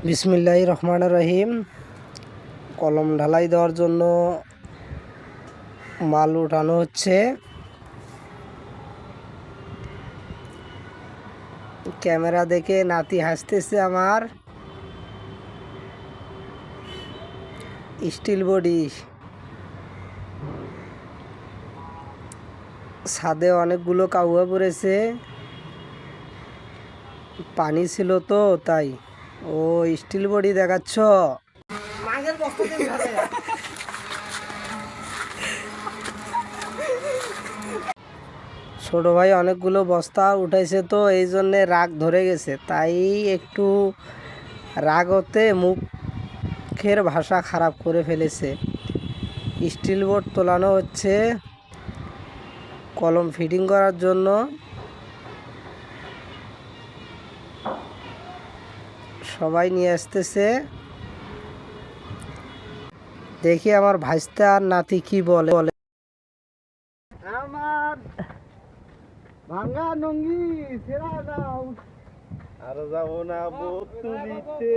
বিসমিল্লাহির রহমানির রহিম। কলম ঢালাই দেওয়ার জন্য মাল উঠানো হচ্ছে। ক্যামেরা দেখে নাতি হাসতেছে আমার। স্টিল বডি, ছাদে অনেকগুলো কাউয়া পড়েছে, পানি ছিল তো তাই। ও স্টিল বডি দেখাচ্ছ? ছোট ভাই অনেকগুলো বস্তা উঠাইছে তো এই জন্যে রাগ ধরে গেছে, তাই একটু রাগ হতে মুখের ভাষা খারাপ করে ফেলেছে। স্টিল বোর্ড তোলানো হচ্ছে কলম ফিটিং করার জন্য। সবাই নিয়ে আসতেছে, দেখি আমার ভাইস্তা আর নাতি কি বলে। আমার ভাঙা নঙ্গি ছেড়া দাও, আর যাবো না বতুলিতে।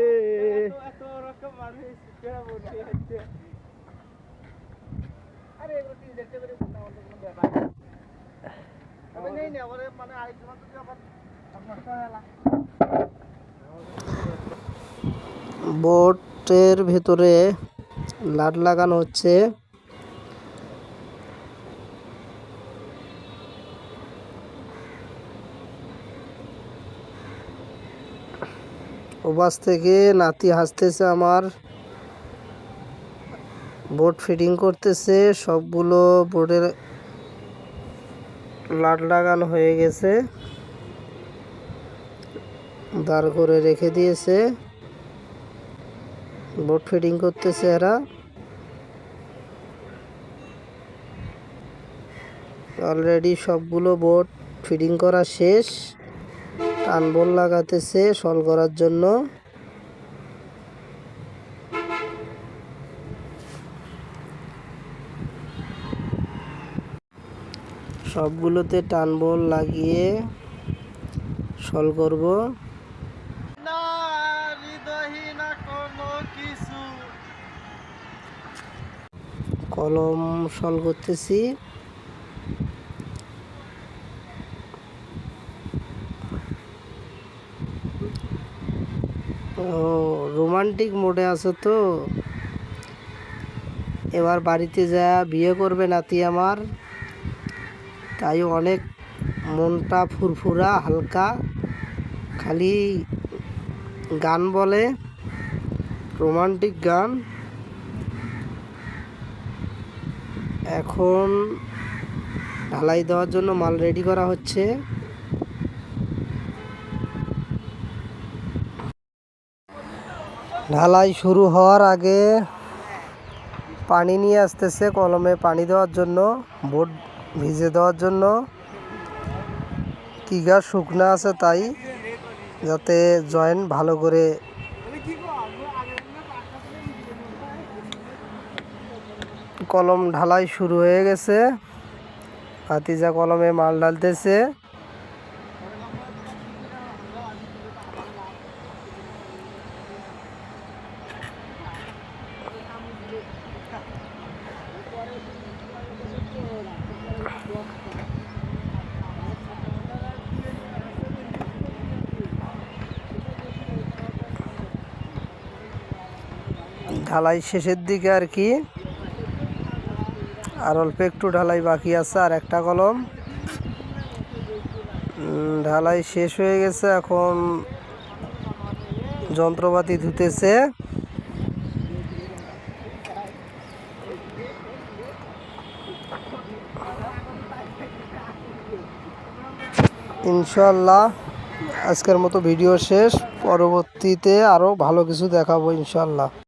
বোটের ভেতরে লাট লাগানো হচ্ছে। ওপাশ থেকে নাতি হাসতেছে আমার। বোট ফিটিং করতেছে, সবগুলো বোর্ডের লাট লাগানো হয়ে গেছে, দাঁড় করে রেখে দিয়েছে। বোট ফিটিং করতেছে এরা। অলরেডি সবগুলো বোট ফিটিং করা শেষ। টানবোল লাগাতেছে সল করার জন্য। সবগুলোতে টানবোল লাগিয়ে সল করব। কলম সল করতেছি। রোমান্টিক মোডে আছে তো, এবার বাড়িতে যা বিয়ে করবে নাতি আমার, তাই অনেক মনটা ফুরফুরা হালকা। খালি গান বলে, রোমান্টিক গান। এখন ঢালাই দেওয়ার জন্য মাল রেডি করা হচ্ছে। ঢালাই শুরু হওয়ার আগে পানি নিয়ে আসতেছে কলমে পানি দেওয়ার জন্য, বোর্ড ভিজে দেওয়ার জন্য। কিগা শুকনো আছে তাই, যাতে জয়েন্ট ভালো করে। কলম ঢালাই শুরু হয়ে গেছে, ভাতিজা কলমে মাল ঢালতেছে। ঢালাই শেষের দিকে আর কি, আর অল্প একটু ঢালাই বাকি আছে। আর একটা কলম ঢালাই শেষ হয়ে গেছে, এখন যন্ত্রপাতি ধুতেছে। ইনশাল্লাহ আজকের মতো ভিডিও শেষ, পরবর্তীতে আরও ভালো কিছু দেখাবো ইনশাল্লাহ।